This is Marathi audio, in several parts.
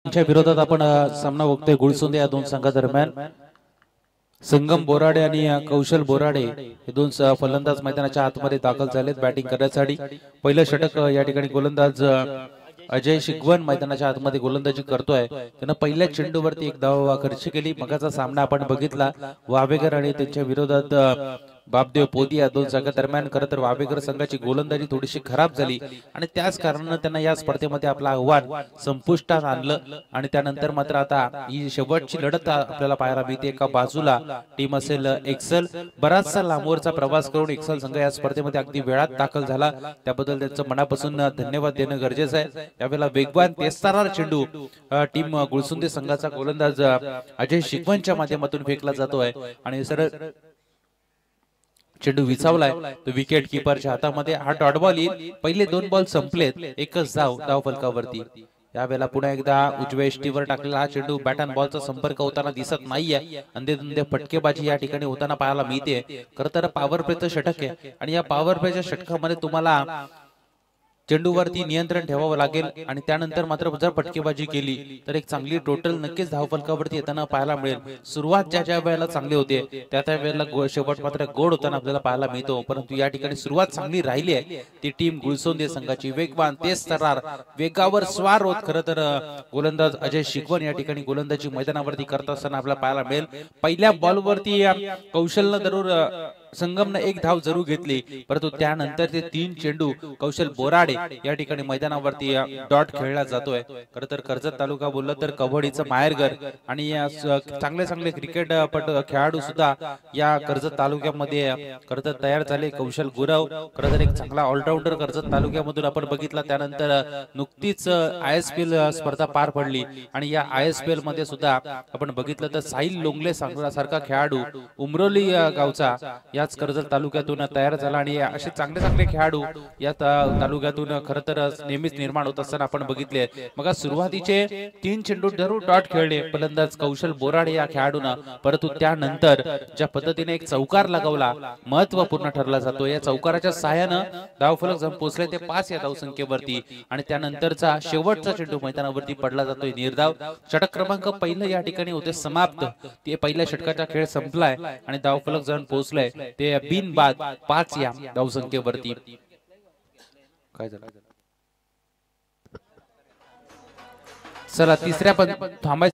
त्यांच्या विरोधात आपण सामना बघतोय गुळसुंदे या दोन संघादरम्यान। संगम बोराडे आणि कौशल बोराडे हे दोन फलंदाज मैदानाच्या आतमध्ये दाखल झालेत बॅटिंग करण्यासाठी। पहिलं षटक या ठिकाणी गोलंदाज अजय शिगवन मैदानाच्या आतमध्ये गोलंदाजी करतोय। त्यानं पहिल्या चेंडूवरती एक धाव खर्च केली। मगाचा सामना आपण बघितला वावेकर आणि त्यांच्या विरोधात बापदेव पोदी या दोन संघादरम्यान। खरं तर वावेकर संघाची गोलंदाजी थोडीशी खराब झाली आणि त्याच कारणाने त्यांना या स्पर्धेमध्ये आपलं आव्हान संपुष्टात आणलं आणि त्यानंतर मात्र आता ही शेवटची लढत आपल्याला पाहायला मिळते। एका बाजूला टीम असेल एक्सेल, बराचसा लांबवरचा प्रवास करून एक्सेल संघ या स्पर्धेमध्ये अगदी वेळात दाखल झाला, त्याबद्दल त्यांचं मनापासून धन्यवाद देणं गरजेचं आहे। यावेळेला वेगवान तेस्तारार चेंडू टीम गुळसुंदे संघाचा गोलंदाज अजय शिगवनच्या माध्यमातून फेकला जातोय आणि सरळ चेंडू विचावलाय तो विकेट कीपरच्या हातामध्ये। हा डॉट बॉल येईल। पहिले दोन बॉल संपलेत, एकच धाव फलकावरती। यावेळेला पुन्हा एकदा उजव्या यष्टीवर टाकलेला हा चेंडू बॅट अँड बॉलचा संपर्क होताना दिसत नाहीये। अंधेधुंदे फटकेबाजी या ठिकाणी होताना पाहायला मिळते। खरं तर पॉवर प्लेचं षटक आहे आणि या पॉवर प्लेच्या षटकामध्ये तुम्हाला चेंडूवरती नियंत्रण ठेवावं लागेल आणि त्यानंतर मात्र जर फटकेबाजी केली तर एक चांगली टोटल नक्कीच धावफलकावरती येताना पाहायला मिळेल। सुरुवात ज्या वेळेला चांगली होते त्या वेळेला शेवट मात्र गोड होताना आपल्याला पाहायला मिळतो, परंतु या ठिकाणी सुरुवात चांगली राहिली आहे ती टीम गुळसुंदे संघाची। वेगवान तेजतर्रार वेगावर स्वार होत खरं तर गोलंदाज अजय शिगवन या ठिकाणी गोलंदाजी मैदानावरती करत असताना आपल्याला पाहायला मिळेल। पहिल्या बॉलवरती कौशलनं जरूर संगमने एक धाव जरूर घेतली, परंतु त्यानंतर ते तीन चेंडू कौशल बोराडे या ठिकाणी मैदानावरती डॉट खेळला जातोय। खरं तर कर्जत तालुका बोललं तर कबड्डीचं माहेरघर आणि चांगले क्रिकेट खेळाडू सुद्धा या कर्जत तालुक्यामध्ये खरं तर तयार झाले। कौशल गुरव खरं तर एक चांगला ऑलराऊंडर कर्जत तालुक्यामधून आपण बघितला। त्यानंतर नुकतीच ISPL स्पर्धा पार पडली आणि या ISPL मध्ये सुद्धा आपण बघितलं तर साहिल लोंगले सारखा खेळाडू उमरोली गावचा याच कर्जत तालुक्यातून तयार झाला आणि असे चांगले खेळाडू या तालुक्यातून खरं तर नेहमीच निर्माण होत असताना आपण बघितले। मग सुरुवातीचे तीन चेंडू जरूर डॉट खेळले फलंदाज कौशल बोराडे या खेळाडूंना, परंतु त्यानंतर ज्या पद्धतीने एक चौकार लगावला महत्वपूर्ण ठरला जातो। या चौकाराच्या सहाय्याने धावफलक जाऊन पोहोचले ते 5 या धावसंख्येवरती आणि त्यानंतरचा शेवटचा चेंडू मैदानावरती पडला जातोय निर्धाव। षटक क्रमांक पहिलं या ठिकाणी होते समाप्त। ते पहिल्या षटकाचा खेळ संपलाय आणि धावफलक जाऊन पोहोचलाय ते बिनबाद 5 या धावसंख्येवरती। काय झालं चला तिसऱ्या पण थांबाय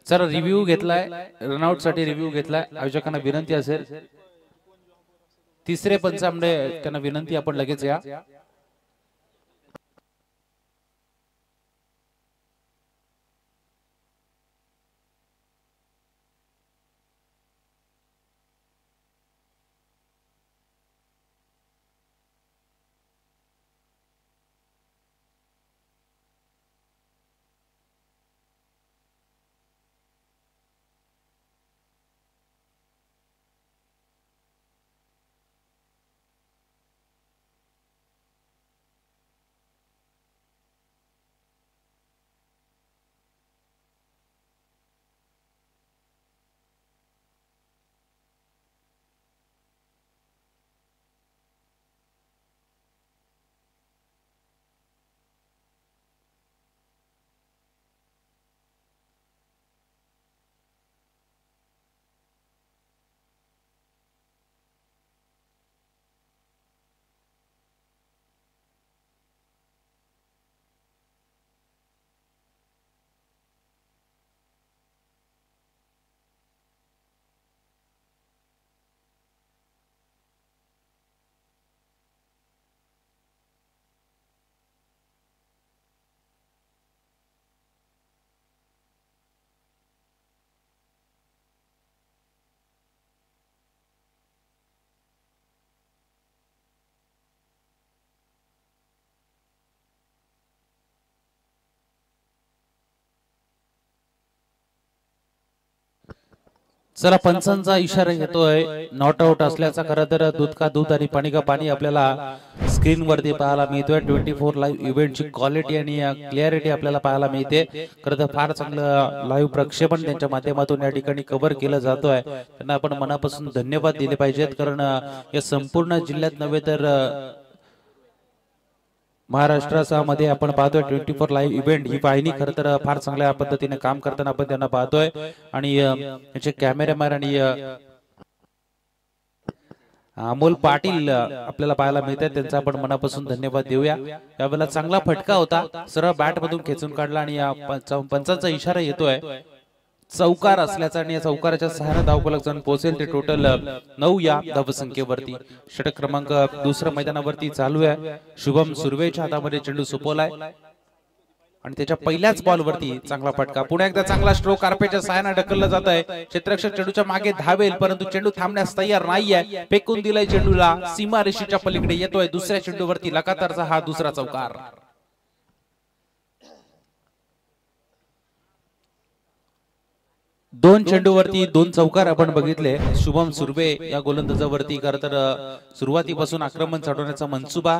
चला रिव्ह्यू घेतलाय, रनआउट साठी रिव्ह्यू घेतलाय। आयोजकांना विनंती असेल तिसरे पंचामडे त्यांना विनंती आपण लगेच या। चला पंचांचा इशारा येतोय नॉट आउट असल्याचा। खरं तर दूध का दूध आणि पाणी का पाणी आपल्याला स्क्रीन वरती पाहायला मिळतोय। 24 लाईव्ह इव्हेंटची क्वालिटी आणि क्लिअरिटी आपल्याला पाहायला मिळते। खरं तर फार चांगलं लाईव्ह प्रक्षेपण त्यांच्या माध्यमातून या ठिकाणी कव्हर केलं जातोय। त्यांना आपण मनापासून धन्यवाद दिले पाहिजेत, कारण या संपूर्ण जिल्ह्यात नव्हे तर महाराष्ट्राचा मध्ये आपण पाहतोय 24 लाईव्ह इव्हेंट ही वाहिनी खरं तर फार चांगल्या पद्धतीने काम करताना आपण त्यांना पाहतोय आणि याचे कॅमेरामॅन आणि अमोल पाटील आपल्याला पाहायला मिळतात, त्यांचा आपण मनापासून धन्यवाद देऊया। यावेळेला चांगला फटका होता, सरळ बॅट मधून खेचून काढला आणि पंचांचा इशारा येतोय चौकार असल्याचा आणि या चौकाराच्या सहाय्याने धावफलक जाऊन पोहोचेल ते टोटल 9 या धावसंख्येवरती। षटक क्रमांक दुसऱ्या मैदानावरती चालू आहे। शुभम सुर्वेच्या हातामध्ये चेंडू सोपवलाय आणि त्याच्या पहिल्याच बॉलवरती चांगला फटका, पुन्हा एकदा चांगला स्ट्रोक कार्पेटच्या सहाय्याने ढकलला जात आहे। क्षेत्ररक्षक चेंडूच्या मागे धावेल परंतु चेंडू थांबण्यास तयार नाहीये, फेकून दिलाय चेंडूला, सीमा रेषेच्या पलीकडे येतोय। दुसऱ्या चेंडूवरती लगातारचा हा दुसरा चौकार। दोन चेंडूवरती दोन चौकार आपण बघितले। शुभम सुर्वे या गोलंदाजावरती खरं तर सुरुवातीपासून आक्रमण चढवण्याचा मनसुबा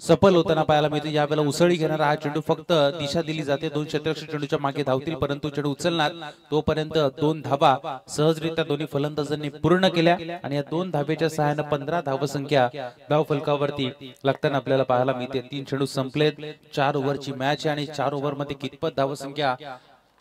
सफल होताना पाहायला मिळते। यावेळेला उसळी घेणारा हा चेंडू फक्त दिशा दिली जाते, दोन क्षेत्ररक्षक चेंडूच्या मागे धावतील परंतु चेंडू उचलणार तोपर्यंत 2 धावा सहजरित्या दोन्ही फलंदाजांनी पूर्ण केल्या आणि या 2 धावेच्या सहाय्याने 15 धावसंख्या धाव फलकावरती लागताना आपल्याला पाहायला मिळते। 3 चेंडू संपलेत, 4 ओव्हरची मॅच आहे आणि 4 ओव्हरमध्ये कितपत धावसंख्या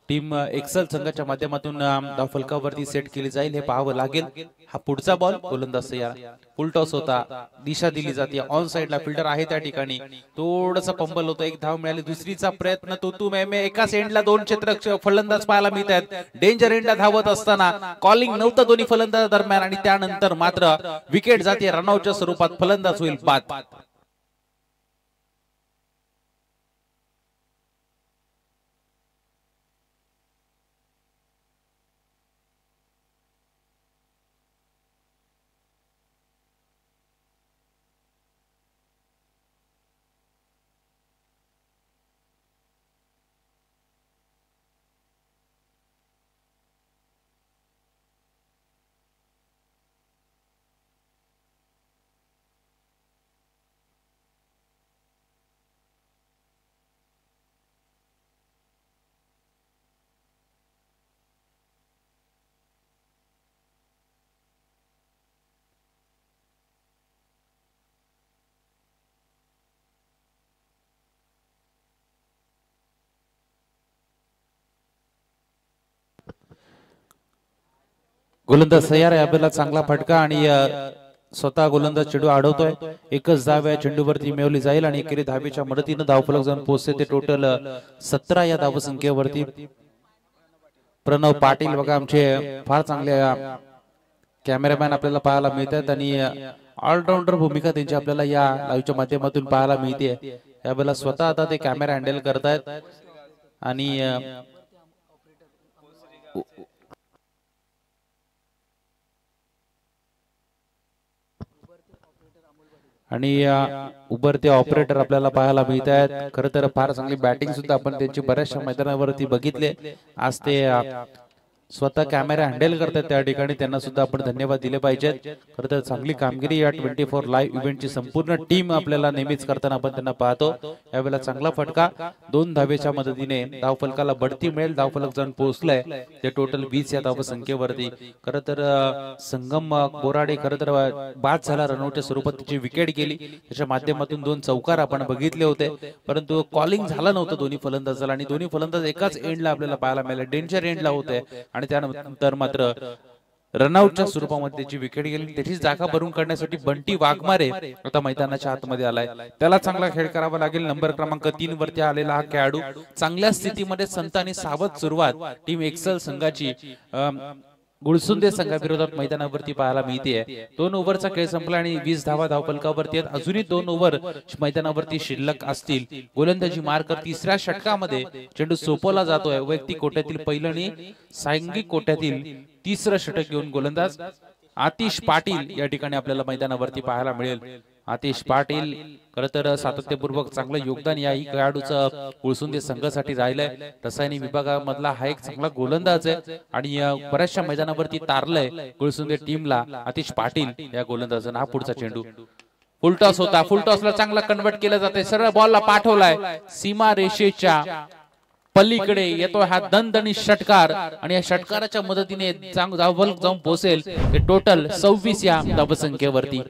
टीम एक्सेल संघाच्या माध्यमातून धाव फलकावरती सेट केली जाईल हे पाहावं लागेल। हा पुढचा बॉल गोलंदाज तयार, फुल टॉस होता, दिशा दिली जाते, ऑन साइडला फिल्डर आहे त्या ठिकाणी, थोडंसं पंबल होतं, एक धाव मिळाली, दुसरीचा प्रयत्न तू मे एकाच एंडला 2 क्षेत्ररक्षक फलंदाज पाहायला मिळतात। डेंजर एंडला धावत असताना कॉलिंग नव्हतं दोन्ही फलंदाज दरम्यान आणि त्यानंतर मात्र विकेट जाते, रनआउटच्या स्वरूपात फलंदाज होईल बाद। गोलंदाज तयार आहे, आपल्याला चांगला फटका आणि स्वतः गोलंदाज चेंडू अडवतोय। एकच धाव या चेंडूवरती मिळवली जाईल आणि एकेरी धावेच्या मदतीने धावफलक जाऊन पोहोचते ते टोटल 17 या धावसंख्येवरती। प्रणव पाटील बघा आमचे फार चांगले कॅमेरामॅन आपल्याला पाहायला मिळतात आणि ऑलराऊंडर भूमिका त्यांची आपल्याला या लाईव्हच्या माध्यमातून पाहायला मिळते। यावेळेला स्वतः आता ते कॅमेरा हँडल करतायत आणि उभरते ऑपरेटर आपल्याला पाहायला मिळत आहेत। खरं तर फार चांगली बॅटिंग सुद्धा आपण त्यांची बऱ्याचशा मैदानावरती बघितले, आज ते स्वतः कॅमेरा हँडल करतात त्या ठिकाणी, त्यांना सुद्धा आपण धन्यवाद दिले पाहिजेत। खरं तर चांगली कामगिरी या 24 लाईव्ह इव्हेंटची संपूर्ण टीम आपल्याला नेहमीच करताना आपण त्यांना पाहतो। यावेळेला चांगला फटका, 2 धावेच्या मदतीने धावफलकाला बढती मिळेल, धावफलक जाऊन पोहोचलाय ते टोटल 20 या धावसंख्येवरती। खरं तर संगम बोराडे खरं तर बाद झाला, रनआउटच्या स्वरूपात त्याची विकेट गेली, त्याच्या माध्यमातून 2 चौकार आपण बघितले होते परंतु कॉलिंग झालं नव्हतं दोन्ही फलंदाजाला आणि दोन्ही फलंदाज एकाच एंडला आपल्याला पाहायला मिळाले, डेंजर एंडला होते आणि त्यानंतर मात्र रनआउटच्या स्वरूपामध्ये त्याची विकेट गेली। त्याची जागा भरून काढण्यासाठी बंटी वाघमारे आता मैदानाच्या आतमध्ये आलाय, त्याला चांगला खेळ करावा लागेल। नंबर क्रमांक 3 वरती आलेला हा खेळाडू चांगल्या स्थितीमध्ये संत आणि सावध सुरुवात टीम एक्सेल संघाची गुळसुंदे संघाविरोधात मैदानावरती पाहायला मिळते। 2 ओव्हरचा खेळ संपला आणि 20 धावा धावफलकावरती आहेत, अजूनही 2 ओव्हर मैदानावरती शिल्लक असतील। गोलंदाजी मार्कर तिसऱ्या षटकामध्ये चेंडू सोपवला जातोय, वैयक्तिक कोट्यातील पहिलं आणि सांघिक कोट्यातील तिसरं षटक घेऊन गोलंदाज आतिश पाटील या ठिकाणी आपल्याला मैदानावरती पाहायला मिळेल। आतिश पाटील खरं तर सातत्यपूर्वक चांगलं योगदान याही खेळाडूचं गुळसुंदे संघासाठी राहिलंय। रसायनी विभागामधला हा एक चांगला गोलंदाज आहे आणि बऱ्याचशा मैदानावरती तारलंय गुळसुंदे टीमला आतिश पाटील या गोलंदाजानं। हा पुढचा चेंडू फुल टॉस होता, फुल टॉसला चांगला कन्वर्ट केलं जाते, सरळ बॉलला पाठवलाय, सीमा रेषेच्या पलीकडे येतोय हा दणदणी षटकार आणि या षटकाराच्या मदतीने धावफलक जाऊन पोहोचेल ते टोटल 26 या धावसंख्येवरती।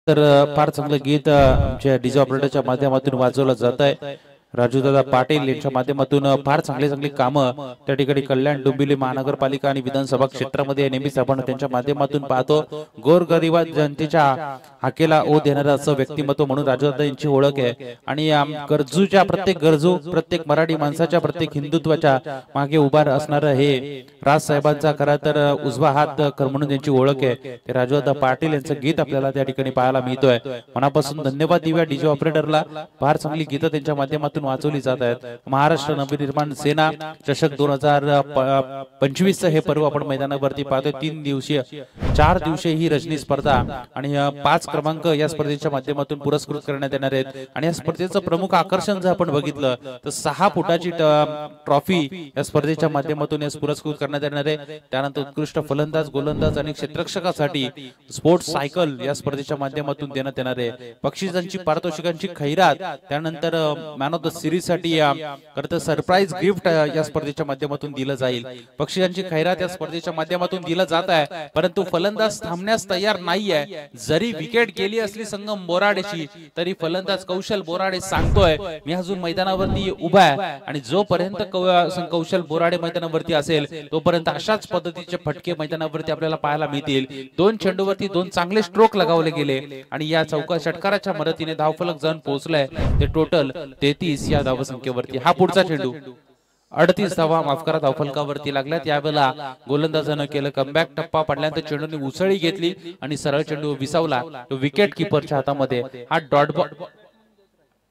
तर फार चांगलं गीत आमच्या डीजे ऑपरेटरच्या माध्यमातून वाजवलं जात आहे. राजूदादा पाटील यांच्या माध्यमातून फार चांगली चांगली कामं त्या ठिकाणी कल्याण डोंबिवली महानगरपालिका आणि विधानसभा क्षेत्रामध्ये नेहमीच आपण त्यांच्या माध्यमातून पाहतो. गोरगरिबा जनतेच्या हाकेला ओ देणारा असं व्यक्तिमत्व म्हणून राजूदादा यांची ओळख आहे. आणि गरजूच्या प्रत्येक मराठी माणसाच्या प्रत्येक हिंदुत्वाच्या मागे उभा असणारं हे राज साहेबांचा खरा तर उजवा हात म्हणून त्यांची ओळख आहे. ते राजूदादा पाटील यांचं गीत आपल्याला त्या ठिकाणी पाहायला मिळतोय. मनापासून धन्यवाद देऊया डीजे ऑपरेटरला. फार चांगली गीतं त्यांच्या माध्यमातून वाचवली जात आहेत. महाराष्ट्र नवनिर्माण सेना चषक 2025 हे पर्व आपण मैदानावरती पाहतोय. 4 दिवसीय ही रजनी स्पर्धा आणि 5 क्रमांक या स्पर्धेच्या माध्यमातून पुरस्कृत करण्यात येणार आहेत. आणि या स्पर्धेचं प्रमुख आकर्षण जर आपण बघितलं तर 6 फुटाची ट्रॉफी या स्पर्धेच्या माध्यमातून पुरस्कृत करण्यात येणार आहे. त्यानंतर उत्कृष्ट फलंदाज, गोलंदाज आणि क्षेत्ररक्षकासाठी स्पोर्ट्स सायकल या स्पर्धेच्या माध्यमातून देण्यात येणार आहे. बक्षिसांची पारितोषिकांची खैरात, त्यानंतर मॅन ऑफ द सिरीज साठी सरप्राईज गिफ्ट या स्पर्धेच्या माध्यमातून दिलं जाईल. बक्षिसांची खैरात या स्पर्धेच्या माध्यमातून दिलं जात आहे. परंतु फलंदाज थांबण्यास तयार नाहीये. जरी विकेट गेली असली संगम बोराडेची तरी फलंदाज कौशल बोराडे सांगतोय मी अजून मैदानावरती उभा आहे. आणि जोपर्यंत कौशल बोराडे मैदानावरती असेल तोपर्यंत अशाच पद्धतीचे फटके मैदानावरती आपल्याला पाहायला मिळतील. 2 चेंडूवरती 2 चांगले स्ट्रोक लगावले गेले आणि या चौका षटकाराच्या मदतीने धावफलक जाऊन पोहोचलाय ते टोटल 33 या धावसंख्येवरती. हा पुढचा चेंडू 38 धावा माफ करा धावफलकावरती लागल्यात. यावेळेला गोलंदाजानं केलं कमबॅक. टप्पा पडल्यानंतर चेंडूने उसळी घेतली आणि सरळ चेंडू विसावला. तो विकेट किपरच्या हातामध्ये. हा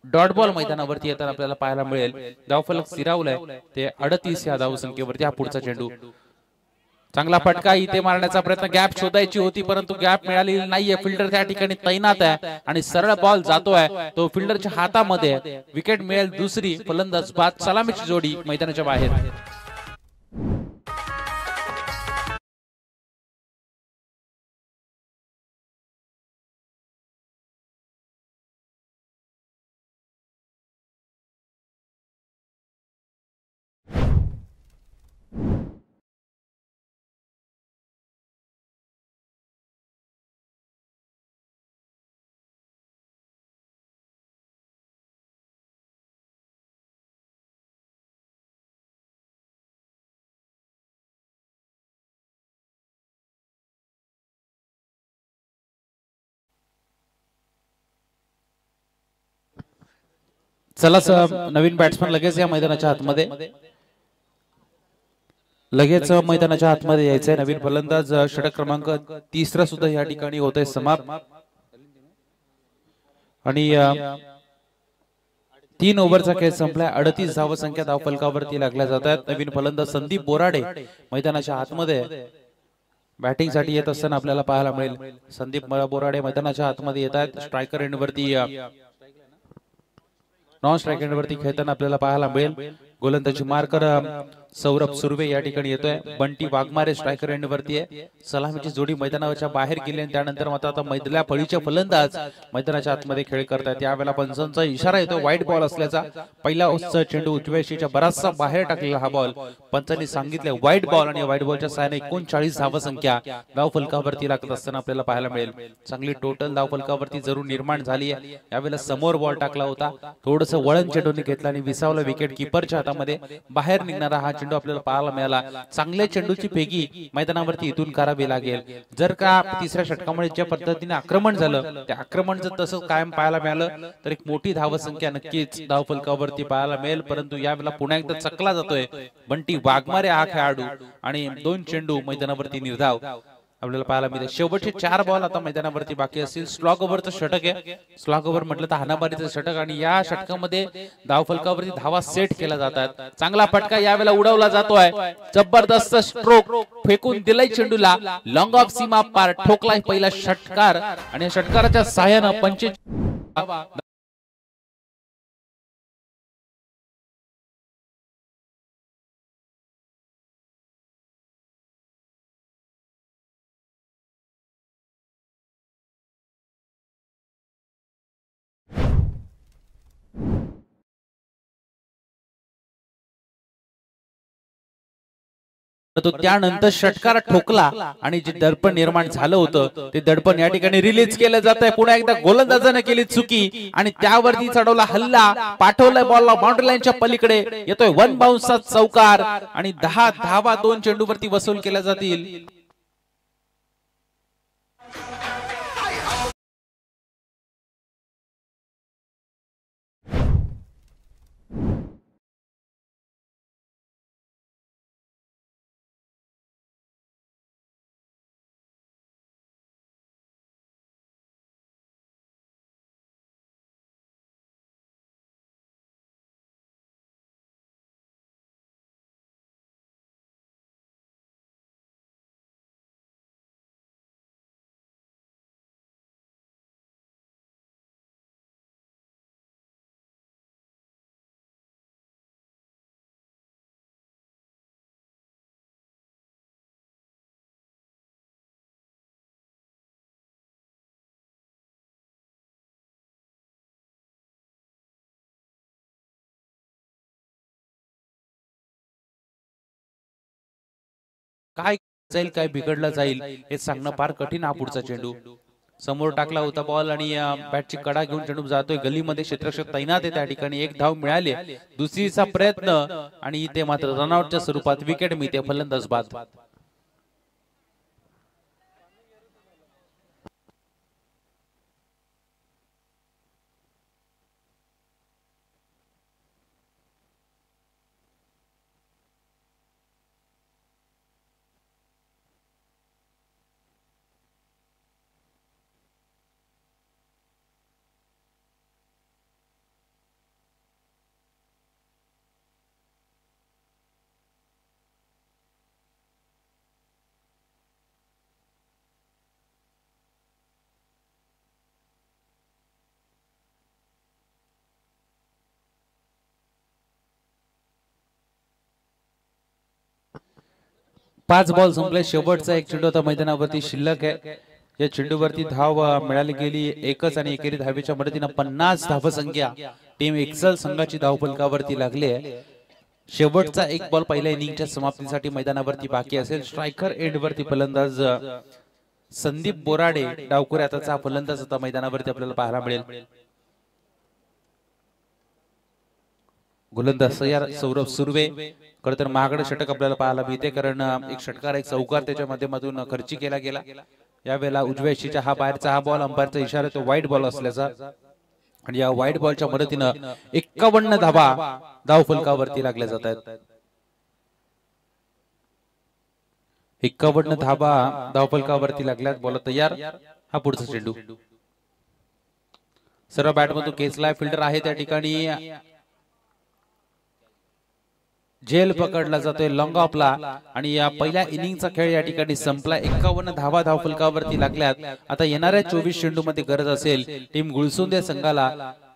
डॉट बॉल मैदानावरती येताना आपल्याला पाहायला मिळेल. धावफलक स्थिरावलाय ते 38 या धावसंख्येवरती. हा पुढचा चेंडू चांगला फटका इथे मारण्याचा प्रयत्न, गॅप शोधायची होती परंतु गॅप मिळालेली नाहीये. फिल्डर त्या ठिकाणी तैनात आहे आणि सरळ बॉल जातोय तो फिल्डरच्या हातामध्ये. विकेट मिळेल दुसरी. फलंदाज बाद. सलामीची जोडी मैदानाच्या बाहेर. चला नवीन बॅट्समन लगेच या मैदानाच्या आतमध्ये यायचंय. नवीन फलंदाज षटक क्रमांक 3 सुद्धा या ठिकाणी होत आहे समाप्त. आणि 3 ओव्हरचा खेळ संपलाय. 38 धावसंख्या धावफलकावरती लागल्या जात आहेत. नवीन फलंदाज संदीप बोराडे मैदानाच्या आतमध्ये बॅटिंग साठी येत असताना आपल्याला पाहायला मिळेल. संदीप बोराडे मैदानाच्या आतमध्ये येत आहेत. स्ट्रायकर एंडवरती नॉन स्ट्राइक एंडवरती खेळताना आपल्याला पाहायला मिळेल. गोलंदाजी मार्कर सौरभ सुर्वे या ठिकाणी येतोय. बंटी वाघमारे स्ट्रायकर एंडवरती आहे. सलामीची जोडी मैदानाच्या बाहेर गेली आणि त्यानंतर मात्र आता मधल्या फळीचे फलंदाज मैदानाच्या आतमध्ये खेळ करतात. यावेळेला पंचांचा इशारा येतो व्हाईट बॉल असल्याचा. पहिला चेंडू उजव्याशीच्या बराचसा बाहेर टाकलेला हा बॉल. पंचांनी सांगितले व्हाईट बॉल आणि व्हाईट बॉलच्या सहाय्याने 39 धावसंख्या धावफलकावरती लागत असताना आपल्याला पाहायला मिळेल. चांगली टोटल धावफलकावरती जरूर निर्माण झाली आहे. यावेळेला समोर बॉल टाकला होता. थोडस वळण चेंडूने घेतला आणि विसावला विकेट किपरच्या हातामध्ये. बाहेर निघणारा हा चेंडू आपल्याला पाहायला मिळाला. चांगल्या चेंडूची फेकी मैदानावरती इथून करावी लागेल. जर का तिसऱ्या षटकामुळे ज्या पद्धतीने आक्रमण झालं त्या आक्रमण जर तसंच कायम पाहायला मिळालं तर एक मोठी धावसंख्या नक्कीच धावफलकावरती पाहायला मिळेल. परंतु यावेळेला पुन्हा एकदा चकला जातोय बंटी वाघमारे हा खेळाडू आणि 2 चेंडू मैदानावरती निर्धाव आपल्याला पाहायला मिळते. शेवटचे 4 बॉल आता मैदानावरती बाकी असतील. स्लॉग ओव्हरचं षटक आहे. स्लॉग ओव्हर म्हटलं तर हाणामारीचं षटक आणि या षटकामध्ये धावफलकावरती धावा सेट केल्या जातात. चांगला फटका यावेळेला उडवला जातोय. जबरदस्त स्ट्रोक फेकून दिलाय चेंडूला. लॉंग ऑफ सीमा पार ठोकलाय पहिला षटकार आणि षटकाराच्या सहाय्यानं 25 तो त्यानंतर षटकार ठोकला आणि जे दडपण निर्माण झालं होतं ते दडपण या ठिकाणी रिलीज केलं जात आहे। पुन्हा एकदा गोलंदाजाने केली चुकी आणि त्यावरती चढवला हल्ला, पाठवलाय बॉलला बाउंड्री लाईनच्या पलीकडे, येतोय वन बाउन्सचा चौकार आणि 10 धावा 2 चेंडूवरती वसूल केल्या जातील। काय जाईल काय बिघडलं जाईल हे सांगणं फार कठीण। हा पुढचा चेंडू समोर टाकला होता बॉल आणि बॅटची कडा घेऊन चेंडू जातोय गलीमध्ये, क्षेत्ररक्षक तैनात आहे त्या ठिकाणी। एक धाव मिळाली, दुसरीचा प्रयत्न आणि इथे मात्र रनआउटच्या स्वरूपात विकेट मिळते, फलंदाज बाद। 5 बॉल संपले, शेवटचा एक चेंडू आता मैदानावरती शिल्लक आहे। या चेंडूवरती धाव मिळाली गेली एकच आणि एकेरी धावेच्या मदतीने 50 धावसंख्या टीम एक्सेल संघाची धावफलकावरती लागली आहे। शेवटचा एक बॉल पहिल्या इनिंगच्या समाप्तीसाठी मैदानावरती बाकी असेल। स्ट्रायकर एंडवरती फलंदाज संदीप बोराडे डावखुरे आताचा फलंदाज आता मैदानावरती आपल्याला पाहायला मिळेल। गोलंदाज सौरभ सुर्वे खरं तर महागडे षटक आपल्याला पाहायला मिळते, कारण एक षटकार एक चौकार त्याच्या माध्यमातून खर्ची केला गेला। यावेळेला उजव्या शीच्या हा बाहेरचा हा बॉल, अंपायरचा इशारा तो वाईट बॉल असल्याचा आणि या वाईट बॉलच्या मदतीने 51 धावा धावफलकावरती लागल्या जात आहेत। 51 धावा धावफलकावरती लागल्यात, बॉल तयार। हा पुढचा चेंडू सर्व बॅटमधून केसलाय, फिल्डर आहे त्या ठिकाणी, झेल पकडला जातोय लॉंग ऑफला आणि या पहिल्या इनिंगचा खेळ या ठिकाणी संपला। 51 धावा धावफलकावरती लागल्यात। आता येणाऱ्या 24 चेंडू मध्ये गरज असेल टीम गुळसुंदे संघाला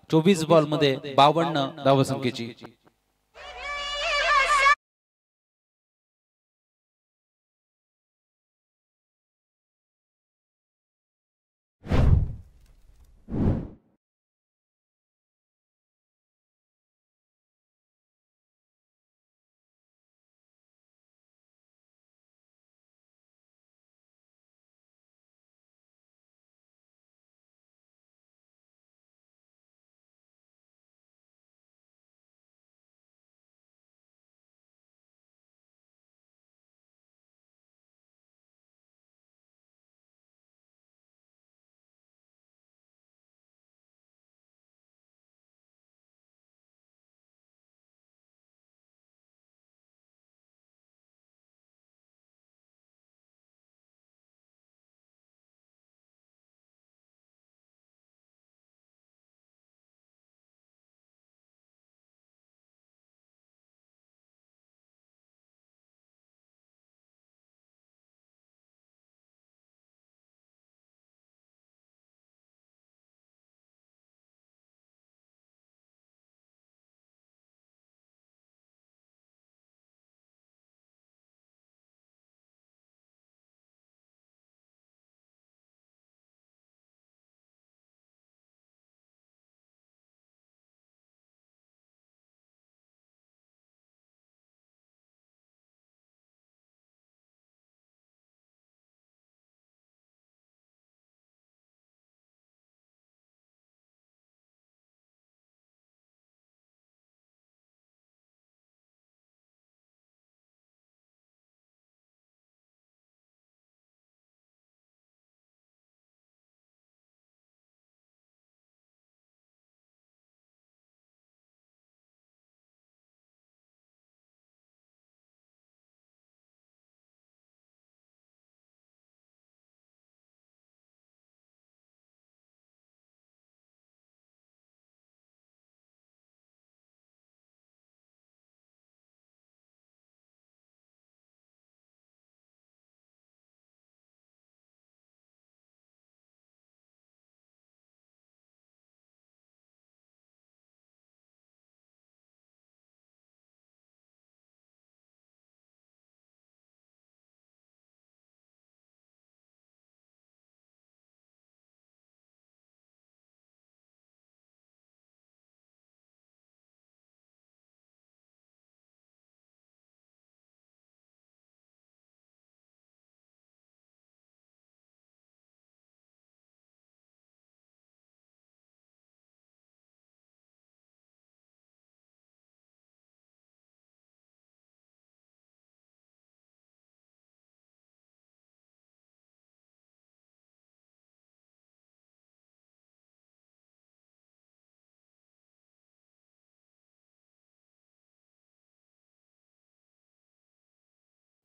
24 बॉल मध्ये 52 धावसंख्येची।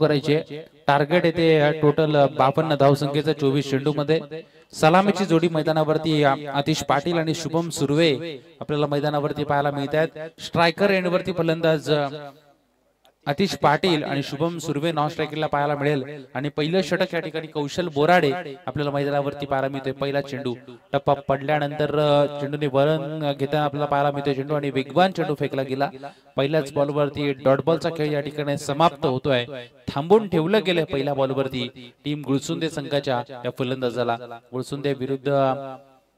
करायचे टार्गेट येते टोटल 52 धावसंख्येचा 24 चेंडू मध्ये। सलामीची जोडी मैदानावरती आतिश पाटील आणि शुभम सुर्वे आपल्याला मैदानावरती पाहायला मिळतात। स्ट्रायकर एंडवरती फलंदाज आतिश पाटील आणि शुभम सुर्वे नॉन स्ट्रायकरला पाहायला मिळेल। आणि पहिलं षटक या ठिकाणी कौशल बोराडे आपल्याला मैदानावरती पाहायला मिळतोय। पहिला चेंडू टप्पा पडल्यानंतर चेंडूने वळण घेताना आपल्याला पाहायला मिळतोय चेंडू आणि वेगवान चेंडू फेकला गेला। पहिल्याच बॉलवरती डॉट बॉलचा खेळ या ठिकाणी समाप्त होतोय। थांबून ठेवलं गेलं पहिल्या बॉलवरती टीम गुळसुंदे संघाच्या या फलंदाजाला। गुळसुंदे विरुद्ध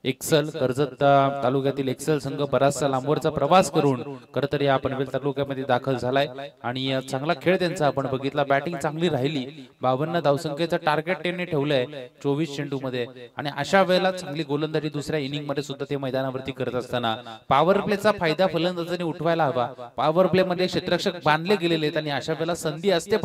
एक्सल कर्जत तालुक्यातील एक्सल संघ बराचसा लांबवरचा प्रवास करून खरतर या पनवेल तालुक्यामध्ये दाखल झालाय आणि चांगला खेळ त्यांचा आपण बघितला। बॅटिंग चांगली राहिली। 52 धावसंख्येचं टार्गेट त्यांनी ठेवलंय 24 चेंडू मध्ये आणि अशा वेळेला चांगली गोलंदाजी दुसऱ्या इनिंग मध्ये सुद्धा ते मैदानावरती करत असताना पॉवर प्लेचा फायदा फलंदाजांनी उठवायला हवा। पॉवर प्ले मध्ये क्षेत्ररक्षक बांधले गेलेले आहेत आणि अशा वेळेला संधी असते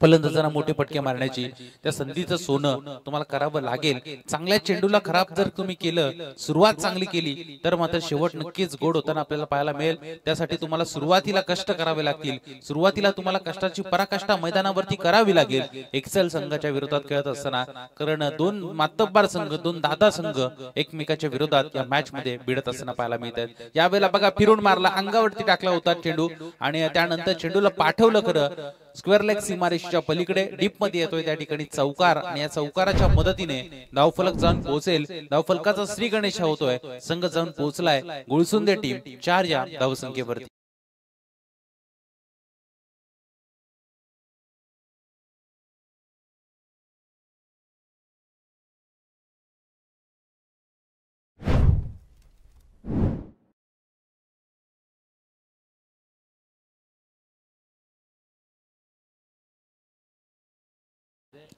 फलंदाजांना मोठे फटके मारण्याची। त्या संधीचं सोनं तुम्हाला करावं लागेल। चांगल्या चेंडूला खराब जर तुम्ही केलं, सुरुवात चांगली केली तर मात्र शेवट नक्कीच गोड होताना आपल्याला पाहायला मिळेल। त्यासाठी तुम्हाला सुरुवातीला कष्ट करावे लागतील। सुरुवातीला तुम्हाला कष्टाची पराकाष्ठा मैदानावरती करावी लागेल एक्सेल संघाच्या विरोधात खेळत असताना, कारण दोन मातब्बार संघ, दोन दादा संघ एकमेकाच्या विरोधात या मॅच मध्ये भिडत असताना पाहायला मिळतात। यावेळेला बघा फिरून मारला, अंगावरती टाकला होता चेंडू आणि त्यानंतर चेंडूला पाठवलं खरं स्क्वेअर लेग सीमारेषेच्या पलीकडे डीप मध्ये येतोय त्या ठिकाणी चौकार आणि या चौकाराच्या मदतीने धावफलक जाऊन पोहोचेल। धावफलकाचा श्री गणेश होतोय, संघ जाऊन पोहोचलाय। गुळसुंदे टीम 4 या धावसंख्येवरती।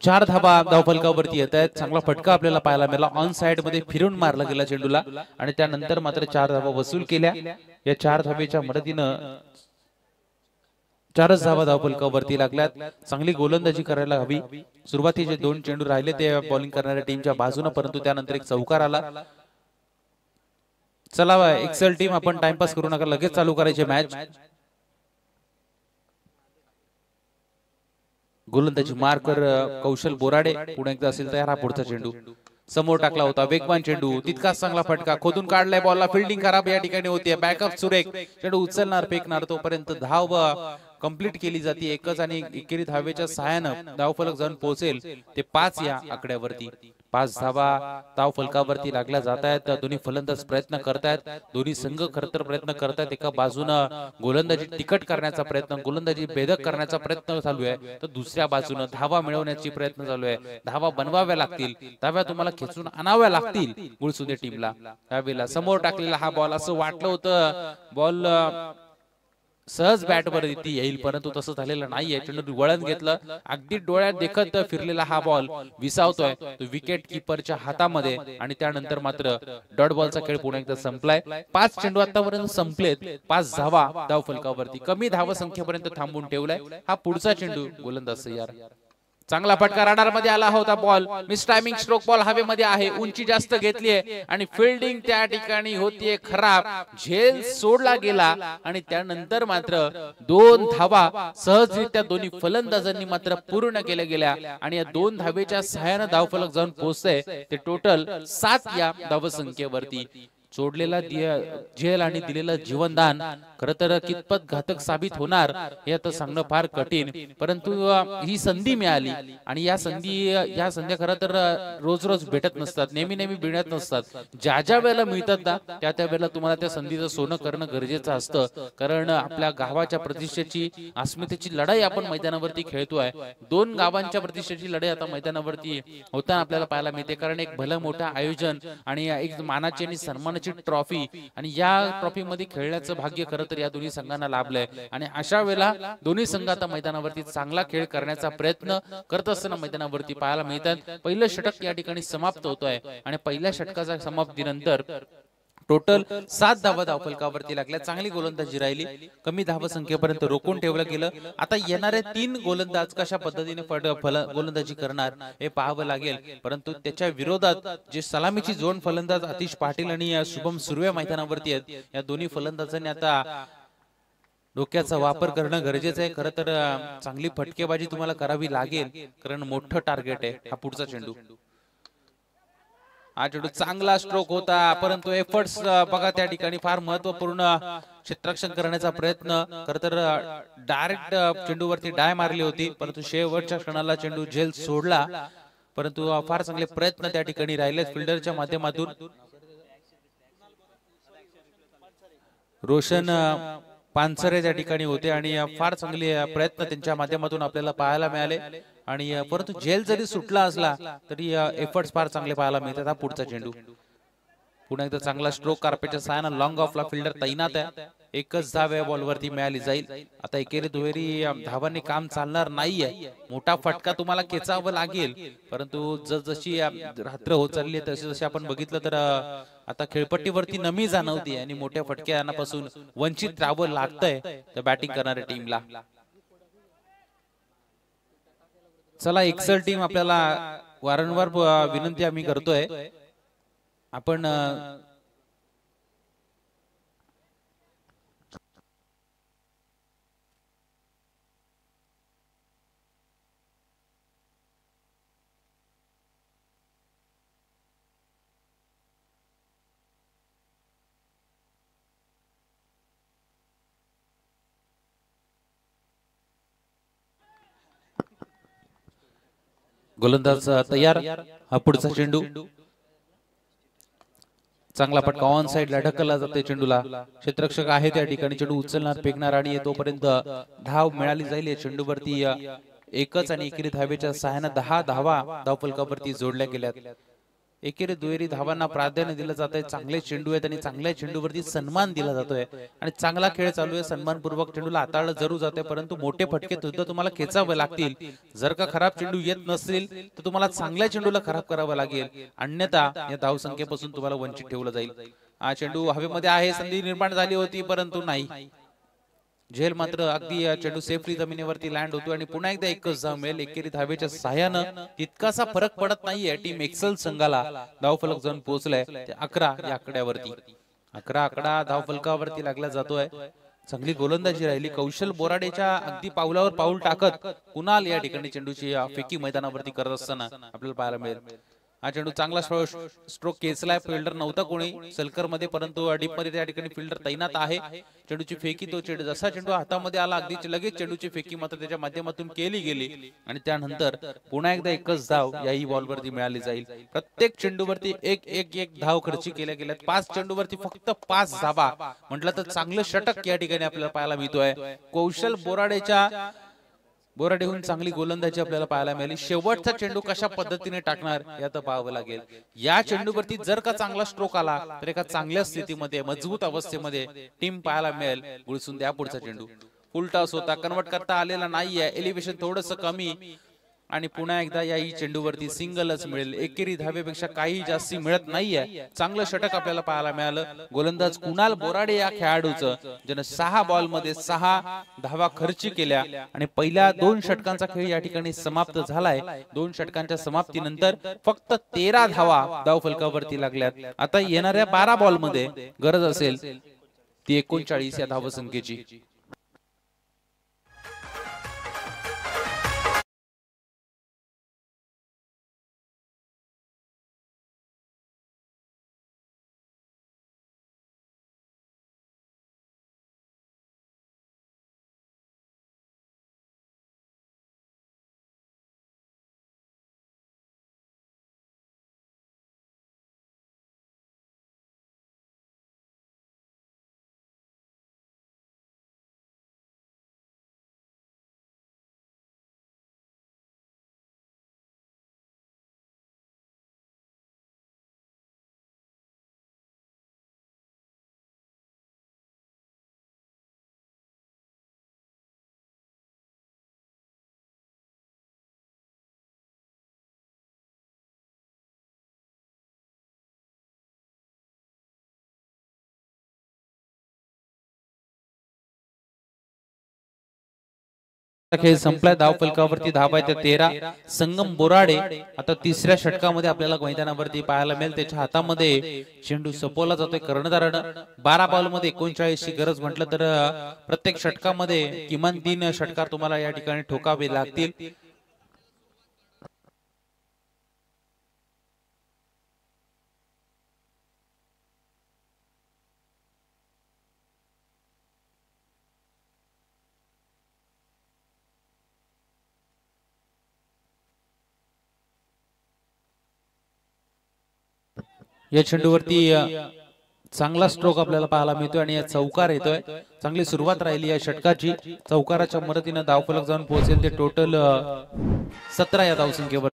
चार धाबा धावफलकावरती येत आहेत। चांगला फटका आपल्याला पाहायला मिळाला। ऑन साइड मध्ये फिरून मारला गेला चेंडूला आणि त्यानंतर मात्र 4 धाबा वसूल केल्या। या 4 धाबेच्या मदतीनं 4च धाबा धावफलकावरती लागल्यात। चांगली गोलंदाजी करायला हवी। सुरुवातीचे 2 चेंडू राहिले ते बॉलिंग करणाऱ्या टीमच्या बाजूने, परंतु त्यानंतर एक चौकार आला। चला एक्सेल टीम आपण टाइमपास करू नका, लगेच चालू करायचे मॅच। गोलंदाजी मार्कर कौशल बोराडे पुढे एकदा असेल तयार। हा पुढचा चेंडू समोर टाकला होता, वेगवान चेंडू, तितकाच चांगला फटका, खोदून काढलाय बॉलला, फिल्डिंग खराब या ठिकाणी होती। बॅकअप सुरेख, चेंडू उचलणार फेकणार तोपर्यंत धाव कंप्लीट केली जाते एकच आणि एकेरी धावेच्या सहाय्याने धावफलक जाऊन पोहोचेल ते 5 या आकड्यावरती। 5 धावा धावफलकावरती लागल्या जात आहेत। दोन्ही फलंदाज प्रयत्न करतायत, दोन्ही संघ खरतर प्रयत्न करतायत। एका बाजूने गोलंदाजी तिकट करण्याचा प्रयत्न, गोलंदाजी भेदक करण्याचा प्रयत्न चालू आहे, तर दुसऱ्या बाजूने धावा मिळवण्याची प्रयत्न चालू आहे। धावा बनवाव्या लागतील, धाव्या तुम्हाला खेचून आणाव्या लागतील गुळसुंदे टीमला। त्यावेळेला समोर टाकलेला हा बॉल, असं वाटलं होतं बॉल सहज बॅट वर येईल, परंतु तसं झालेलं नाहीये। चेंडू वळण घेतलं, अगदी डोळ्यात देखत फिरलेला हा बॉल विसावतोय तो विकेट कीपरच्या हातामध्ये आणि त्यानंतर मात्र डॉट बॉलचा खेळ पुन्हा एकदा संपलाय। 5 चेंडू आतापर्यंत संपलेत, 5 धावा धावफलकावरती, कमी धाव संख्येपर्यंत थांबून ठेवलाय। हा पुढचा चेंडू गोलंदाज तयार। चांगला फटका राडार मध्ये आला होता ball, miss timing stroke ball हवेमध्ये आहे, उंची जास्त घेतलीये आणि फिल्डिंग त्या ठिकाणी होतीये खराब। झेल सोडला गेला आणि त्यानंतर मात्र 2 धावा सहजरित्या दोन्ही फलंदाजांनी मात्र पूर्ण केल्या गेल्या आणि या 2 धावेच्या सहाय्याने धावफलक जाऊन पोहोचतंय ते टोटल 7 या धावसंख्येवरती। सोडलेला झेल आणि दिलेलं जीवनदान खरं तर कितपत घातक साबित होणार हे आता सांगणं फार कठीण, परंतु ही संधी मिळाली आणि या संध्या खरं तर रोज रोज भेटत नसतात, नेहमी भेटत नसतात। ज्या ज्या वेळेला मिळतात ना त्या वेळेला तुम्हाला त्या संधीचं सोनं करणं गरजेचं असतं, कारण आपल्या गावाच्या प्रतिष्ठेची अस्मितेची लढाई आपण मैदानावरती खेळतोय। 2 गावांच्या प्रतिष्ठेची लढाई आता मैदानावरती होताना आपल्याला पाहायला मिळते, कारण एक भलं मोठं आयोजन आणि एक मानाची आणि सन्मानाची ट्रॉफी आणि या ट्रॉफी मध्ये खेळण्याचं भाग्य खरं तर या दोन्ही संघांना लाभलंय आणि अशा वेळेला दोन्ही संघ आता मैदानावरती चांगला खेळ करण्याचा प्रयत्न करत असताना मैदानावरती पाहायला मिळतात। पहिलं षटक या ठिकाणी समाप्त होतोय आणि पहिल्या षटकाच्या समाप्तीनंतर टोटल 7 धावा धावफलकावरती लागल्या। चांगली गोलंदाजी राहिली, कमी धाव संख्येपर्यंत रोखून ठेवलं गेलं। आता येणारे 3 गोलंदाज कशा पद्धतीने गोलंदाजी करणार हे पाहावं लागेल, परंतु त्याच्या विरोधात जे सलामीची जोड फलंदाज आतिश पाटील आणि शुभम सुर्वे मैदानावरती आहेत, या दोन्ही फलंदाजांनी आता डोक्याचा वापर करणं गरजेचं आहे. खरं तर चांगली फटकेबाजी तुम्हाला करावी लागेल, कारण मोठं टार्गेट आहे हा पुढचा चेंडू. हा चेंडू चांगला स्ट्रोक होता, परंतु एफर्ट्स बघा त्या ठिकाणी फार महत्वपूर्ण क्षेत्ररक्षण करण्याचा प्रयत्न. खरं तर डायरेक्ट चेंडूवरती डाय मारली होती, परंतु शेवटच्या क्षणाला चेंडू झेल सोडला. परंतु फार चांगले प्रयत्न त्या ठिकाणी राहिले फिल्डरच्या माध्यमातून. रोशन पानसरे त्या ठिकाणी होते आणि फार चांगले प्रयत्न त्यांच्या माध्यमातून आपल्याला पाहायला मिळाले. आणि परंतु झेल जरी सुटला असला तरी एफर्ट्स फार चांगले पाहायला मिळतात. हा पुढचा चेंडू पुन्हा एकदा चांगला स्ट्रोक कार्पेटच्या सहाय्याने लॉंग ऑफला फिल्डर तैनात आहे. एकच धाव या बॉलवरती मिळाली जाईल. आता एकेरी दुहेरी धावांनी काम चालणार नाहीये. मोठा फटका तुम्हाला खेचावा लागेल, परंतु जसजशी रात्र होत चालली आहे तसे जसे आपण बघितलं तर आता खेळपट्टीवरती नमी जाणवते आणि मोठ्या फटक्यापासून वंचित राहावं लागतंय त्या बॅटिंग करणाऱ्या टीमला. चला एक्सेल टीम आपल्याला वारंवार विनंती आम्ही करतोय, आपण गोलंदाज तयार. हा पुढचा चेंडू चांगला फटका ऑन साइडला ढकलला जाते चेंडूला. क्षेत्ररक्षक आहे त्या ठिकाणी चेंडू उचलणार, फेकणार आणि तोपर्यंत धाव मिळाली जाईल. या चेंडूवरती एकच आणि एकेरी धावेच्या सहाय्याने 10 धावा धावफलकावरती जोडल्या गेल्यात. एकेरी दुहेरी धावांना प्राधान्य दिलं जात आहे. चांगले चेंडू आहेत आणि चांगल्या चेंडूवरती सन्मान दिला जातोय आणि चांगला खेळ चालू आहे. सन्मानपूर्वक चेंडूला हाताळलं जरूर जाते, परंतु मोठे फटके सुद्धा तुम्हाला खेचावे लागतील. जर का खराब चेंडू येत नसेल तर तुम्हाला चांगल्या चेंडूला खराब करावं लागेल, अन्यथा या धावसंख्येपासून तुम्हाला वंचित ठेवलं जाईल. हा चेंडू हवेमध्ये आहे, संधी निर्माण झाली होती परंतु नाही. झेल मात्र अगदी चेंडू सेफली जमिनीवरती लँड होतो आणि पुन्हा एकदा एकच धाव मिळेल. एकेरी धावेच्या सहाय्यानं तितकासा फरक पडत नाहीये. टीम एक्सेल संघाला धावफलक जाऊन पोहोचलाय 11 या आकड्यावरती. 11 आकडा धावफलकावरती लागला जातोय. चांगली गोलंदाजी राहिली कौशल बोराडेच्या. अगदी पावलावर पाऊल टाकत कुणाल या ठिकाणी चेंडूची फेकी मैदानावरती करत असताना आपल्याला पाहायला मिळेल. हा चेंडू चांगला स्ट्रोक केसलाय. फिल्डर नव्हता कोणी सलकर मध्ये, परंतु डीप मध्ये त्या ठिकाणी फिल्डर तैनात आहे. चेंडूची फेकी तो चेंडू जसा चेंडू हातामध्ये आला अगदी लगेच चेंडूची फेकी मात्र त्याच्या माध्यमातून केली गेली आणि त्यानंतर पुन्हा एकदा एकच धाव याही बॉलवरती मिळाली जाईल. प्रत्येक चेंडूवरती एक धाव खर्ची केल्या गेल्यात. 5 चेंडूवरती फक्त 5 धावा म्हटलं तर चांगलं षटक या ठिकाणी आपल्याला पाहायला मिळतोय. कौशल बोराडेहून चांगली गोलंदाजी आपल्याला पाहायला मिळाली. शेवटचा चेंडू कशा पद्धतीने टाकणार यात पाहावं लागेल. या चेंडूवरती जर का चांगला स्ट्रोक आला तर एका चांगल्या स्थितीमध्ये मजबूत अवस्थेमध्ये टीम पाहायला मिळेल. गुळसून द्या पुढचा चेंडू. फुल टॉस होता, कन्वर्ट करता आलेला नाहीये. एलिव्हेशन थोडंसं कमी आणि पुन्हा एकदा याही चेंडूवरती सिंगलच मिळेल. एकेरी धावेपेक्षा काही जास्ती मिळत नाहीये. चांगलं षटक आपल्याला पाहायला मिळालं. गोलंदाज कुणाल बोराडे या खेळाडूचं, ज्याने 6 बॉल मध्ये 6 धावा खर्ची केल्या आणि पहिल्या 2 षटकांचा खेळ या ठिकाणी समाप्त झालाय. 2 षटकांच्या समाप्तीनंतर फक्त 13 धावा धावफलकावरती लागल्यात. आता येणाऱ्या 12 बॉल मध्ये गरज असेल ती 39 या धावसंख्येची. खेळ संपलाय. धाव फलकावरती धावा आहेत 13. संगम बोराडे आता तिसऱ्या षटकामध्ये आपल्याला मैदानावरती पाहायला मिळेल. त्याच्या हातामध्ये चेंडू सपवला जातोय कर्णधारानं. 12 बॉल मध्ये 39 ची गरज म्हटलं तर प्रत्येक षटकामध्ये किमान 3 षटकार तुम्हाला या ठिकाणी ठोकावे लागतील. या चेंडूवरती चांगला स्ट्रोक आपल्याला पाहायला मिळतोय आणि चौकार येतोय. चांगली सुरुवात राहिली या षटकाची. चौकाराच्या मदतीने धावफलक जाऊन पोहोचेल ते टोटल 17 या धावसंख्येवर.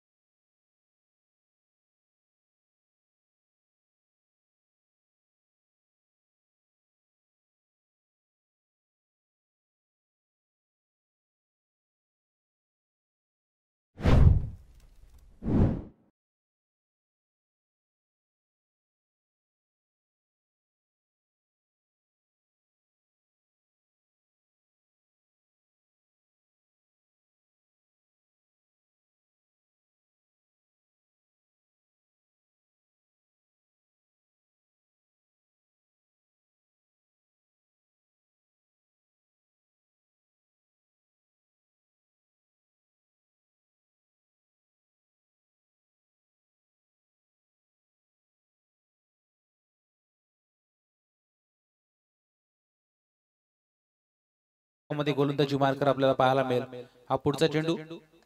मध्ये गोलंदाजी मार्कर आपल्याला पाहायला मिळेल. हा पुढचा चेंडू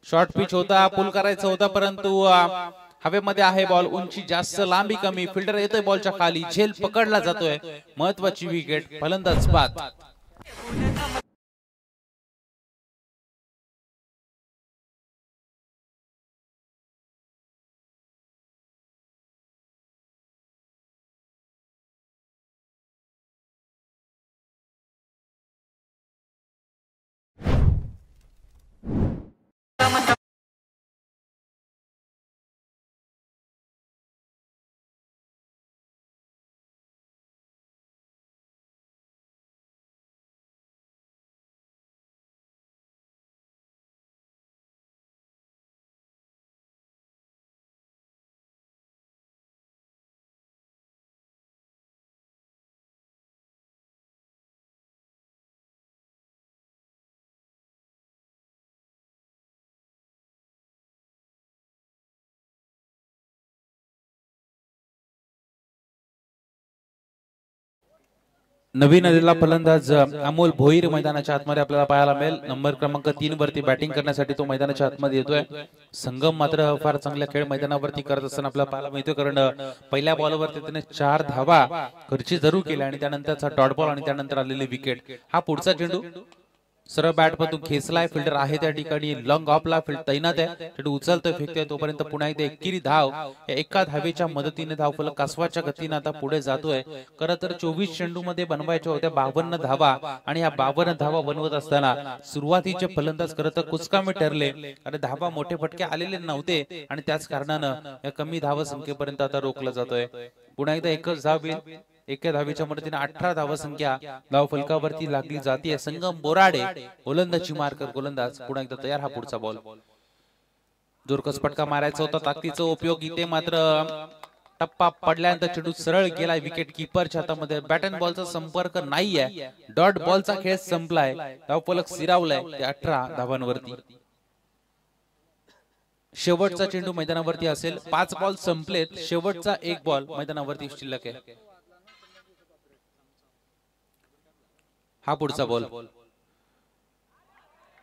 शॉर्ट पिच होता, पुल करायचा होता, परंतु हवेमध्ये आहे बॉल. उंची जास्त, लांबी कमी. फिल्डर येतोय बॉलच्या खाली, झेल पकडला जातोय. महत्वाची विकेट. फलंदाज बाद. नवीन आलेला फलंदाज अमोल भोईर मैदानाच्या आतमध्ये आपल्याला पाहायला मिळेल. नंबर क्रमांक 3 वरती बॅटिंग करण्यासाठी तो मैदानाच्या आतमध्ये येतोय. संगम मात्र फार चांगला खेळ मैदानावरती करत असताना आपल्याला पाहायला मिळतोय, कारण पहिल्या बॉलवरती त्याने 4 धावा खर्ची जरूर केल्या आणि त्यानंतरचा डॉट बॉल आणि त्यानंतर आलेली विकेट. हा पुढचा चेंडू सरळ बॅट मधून खेचलाय. फिल्डर आहे त्या ठिकाणी, लॉंग ऑफला फील्ड तैनात आहे. चेंडू उचलतोय, फेकतोय, तोपर्यंत पुन्हा एकदा एकेरी धाव. एका धावेच्या मदतीने धावफलक कासवाच्या गतीने आता पुढे जातोय. खरं तर 24 चेंडू मध्ये बनवायच्या होत्या 52 धावा आणि या 52 धावा बनवत असताना सुरुवातीचे फलंदाज खरं तर कुचकामी ठरले आणि धावा मोठे फटके आलेले नव्हते आणि त्याच कारणानं या कमी धाव संख्येपर्यंत आता रोखलं जातोय. पुन्हा एकदा एकच धाव येईल. एका धावेच्या मदतीने 18 धावसंख्या धाव फलकावरती लागली जाते. संगम बोराडे गोलंदाजी मार्कर गोलंदाज पुन्हा एकदा तयार. हा पुढचा बॉल जोरकस फटका मारायचा होता, ताकदीचा उपयोग. इथे मात्र टप्पा पडल्यानंतर चेंडू सरळ गेलाय विकेट किपरच्या हातामध्ये. बॅट अँड बॉलचा संपर्क नाहीये. डॉट बॉलचा खेळ संपलाय. धाव फलक स्थिरावलाय ते 18 धावांवरती. शेवटचा चेंडू मैदानावरती असेल. 5 बॉल संपलेत. शेवटचा 1 बॉल मैदानावरती शिल्लक आहे. हा पुढचा बॉल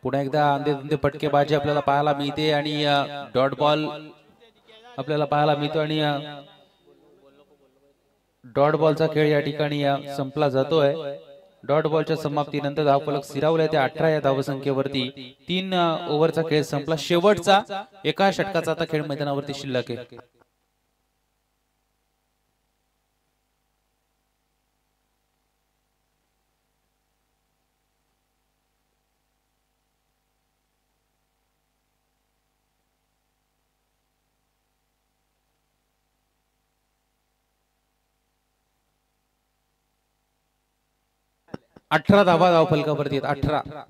पुन्हा एकदा अंधे फटकेबाजी आपल्याला पाहायला मिळते आणि डॉट बॉल आपल्याला पाहायला मिळतो आणि डॉट बॉलचा खेळ या ठिकाणी संपला जातोय. डॉट बॉलच्या समाप्तीनंतर धावफलक स्थिरावलाय ते 18 या धावसंख्येवरती. 3 ओव्हरचा खेळ संपला. शेवटचा एका षटकाचा आता खेळ मैदानावरती शिल्लक आहे. अठरा धावा धाव फलकावरती आहेत. 18.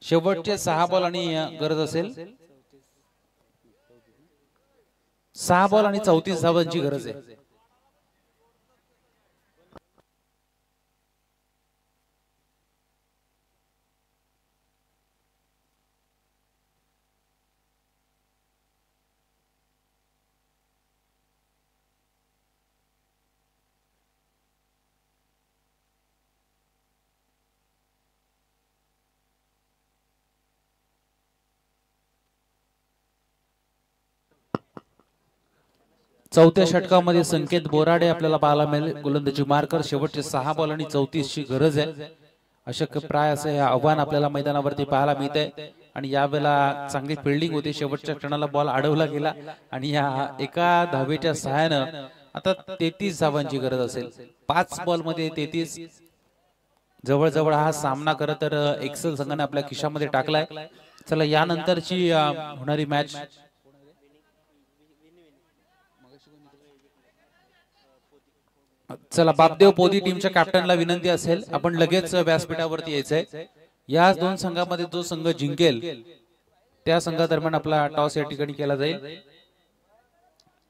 शेवटचे 6 बॉल आणि गरज असेल 6 बॉल आणि 34 धावांची गरज आहे. चौथ्या षटकामध्ये संकेत बोराडे आपल्याला पाहायला मिळेल. गोलंदाजी मार्कर. शेवटचे 6 बॉल आणि 34 ची गरज आहे. अशक्यप्राय असं हे आव्हान आपल्याला मैदानावरती पाहायला मिळतंय आणि यावेळेला चांगली फिल्डिंग होती. शेवटच्या क्षणाला बॉल अडवला गेला आणि या एका धावेच्या सहाय्यानं आता 33 धावांची गरज असेल. 5 बॉल मध्ये 33. जवळजवळ हा सामना खरं तर एक्सेल संघाने आपल्या खिशामध्ये टाकलाय. चला यानंतरची होणारी मॅच चला बापदेव पोदी टीमच्या कॅप्टनला विनंती असेल आपण लगेच व्यासपीठावरती यायचंय. या दोन संघामध्ये जो संघ जिंकेल त्या संघादरम्यान आपला टॉस या ठिकाणी केला जाईल.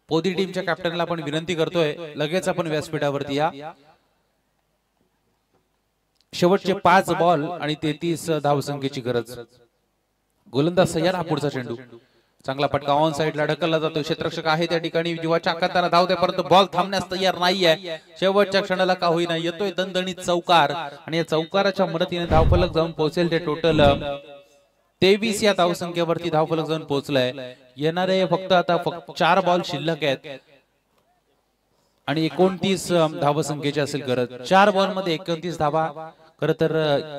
पोदी टीमच्या कॅप्टनला आपण विनंती करतोय लगेच आपण व्यासपीठावरती या. शेवटचे 5 बॉल आणि 33 धावसंख्येची गरज. गोलंदाज सय्यार हा पुढचा चेंडू. चांगला फटका ऑन साइडला ढकलला जातो. क्षेत्ररक्षक आहे त्या ठिकाणी जीवाच्या आकांताने धाव द्या परंतु बॉल थांबण्यास तयार नाहीये. शेवटच्या क्षणाला का होईना येतोय दणदणीत चौकार आणि या चौकाराच्या मदतीने धावफलक जाऊन पोहोचेल. ते टोटल 23 या धावसंख्येवरती धावफलक जाऊन पोहोचलाय. येणारे फक्त 4 बॉल शिल्लक आहेत आणि 29 धावसंख्येची असेल गरज. 4 बॉल मध्ये 29 धावा. खरं तर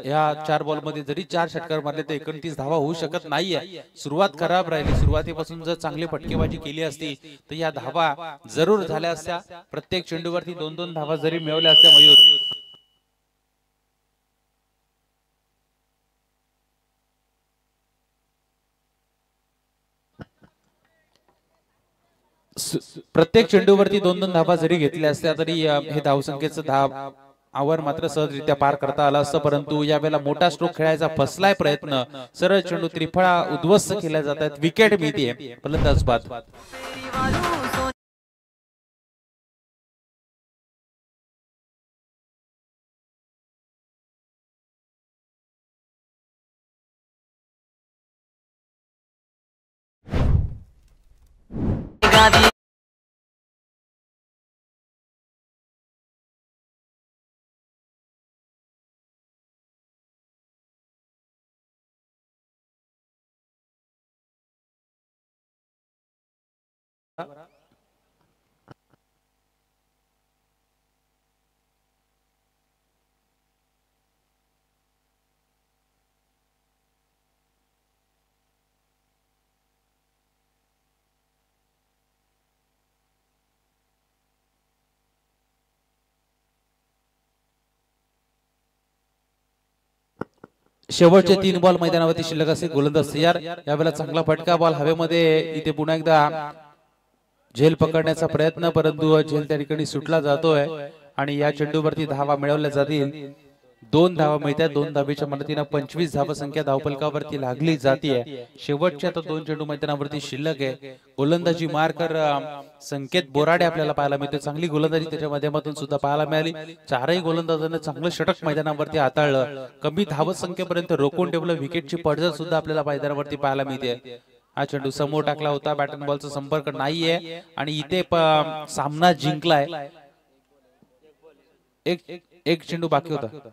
या 4 बॉल मध्ये जरी 4 षटकार मारले तर 29 धावा होऊ शकत नाहीये. सुरुवात खराब राहिली. सुरुवातीपासून जर चांगली फटकेबाजी केली असती तर या धावा जरूर झाल्या असत्या. प्रत्येक चेंडूवरती 2-2 धावा जरी मिळवल्या असत्या मयूर. प्रत्येक चेंडूवरती 2-2 धावा जरी घेतल्या असत्या तरी हे धावसंख्येचं धाव आवर मात्र सहजरित्या पार करता आला असतं. परंतु यावेळेला मोठा स्ट्रोक खेळायचा फसलाय प्रयत्न. सरळ चेंडू त्रिफळा उद्ध्वस्त केल्या जात आहेत. विकेट मिळते. फलंदाज बाद. शेवटचे 3 बॉल मैदानावरती शिल्लक असेल. गोलंदाज तयार. यावेळेला चांगला फटका बॉल हवेमध्ये. इथे पुन्हा एकदा झेल पकडण्याचा प्रयत्न परंतु झेल त्या ठिकाणी सुटला जातोय आणि या चेंडूवरती धावा मिळवल्या जातील. 2 धावा मिळतात. 2 धावेच्या मदतीने 25 धावसंख्या धावफलकावरती लागली जाते. शेवटच्या आता 2 चेंडू मैदानावरती शिल्लक आहे. गोलंदाजी मार्कर संकेत बोराडे आपल्याला पाहायला मिळते. चांगली गोलंदाजी त्याच्या माध्यमातून सुद्धा पाहायला मिळाली. 4ही गोलंदाजांनी चांगलं षटक मैदानावरती हाताळलं. कमी धावसंख्येपर्यंत रोखून ठेवलं. विकेटची पडझड सुद्धा आपल्याला मैदानावरती पाहायला मिळते. हा चेंडू समोर टाकला होता. बॅट अँड बॉलचा संपर्क नाहीये आणि इथे सामना जिंकलाय. एक चेंडू बाकी होता.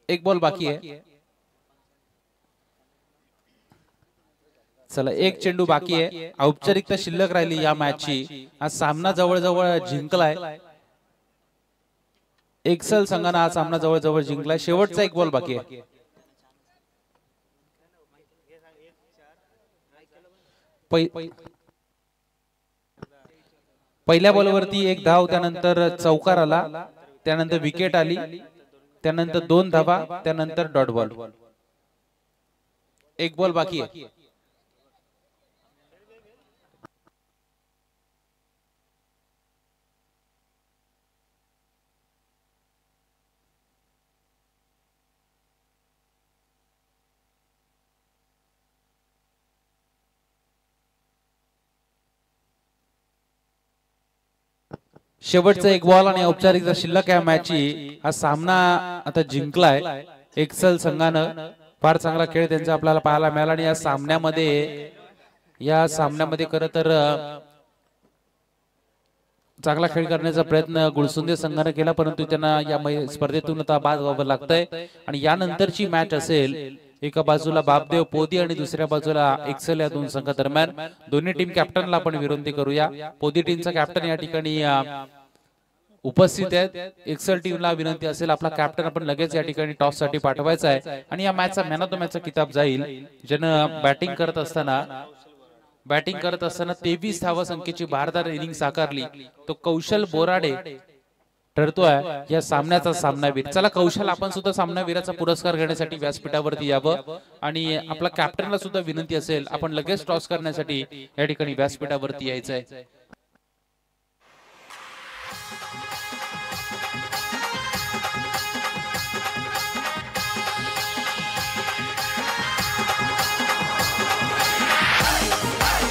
एक बॉल बाकी आहे. चला एक चेंडू बाकी आहे. औपचारिकता शिल्लक राहिली या मॅचची. हा सामना जवळजवळ जिंकलाय. एक्सेल संघाने हा सामना जवळजवळ जिंकलाय. शेवटचा एक बॉल बाकी आहे. पहिल्या बॉलवरती 1 धाव. त्यानंतर चौकार आला. त्यानंतर विकेट आली. त्यानंतर 2 धावा. त्यानंतर डॉट बॉल. एक बॉल बाकी आहे. शेवटचा एक बॉल आणि औपचारिकता शिल्लक या मॅचची. हा सामना आता जिंकलाय एक्सेल संघानं. फार चांगला खेळ त्यांचा आपल्याला पाहायला मिळाला आणि या सामन्यामध्ये खरं तर चांगला खेळ करण्याचा प्रयत्न गुळसुंदे संघाने केला, परंतु त्यांना या स्पर्धेतून आता बाद व्हावं लागतंय. आणि यानंतरची मॅच असेल एका बाजूला बापदेव पोदी आणि दुसऱ्या बाजूला एक्सेल या दोन संघादरम्यान. दोन्ही टीम कॅप्टनला आपण विनंती करूया. पोदी टीमचा कॅप्टन या ठिकाणी उपस्थित आहेत. एक्सेल टीमला विनंती असेल आपला कॅप्टन आपण लगेच या ठिकाणी टॉस साठी पाठवायचा आहे आणि या मॅचचा मॅन ऑफ द मॅचचा किताब जाईल ज्यानं बॅटिंग करत असताना 23 धावा संख्येची भारदार इनिंग साकारली तो कौशल बोराडे ठरतोय या सामन्याचा सामनावीर. चला कौशल, आपण सुद्धा सामनावीराचा पुरस्कार घेण्यासाठी व्यासपीठावरती यावं आणि आपला कॅप्टनला सुद्धा विनंती असेल आपण लगेच टॉस करण्यासाठी या ठिकाणी व्यासपीठावरती यायचंय.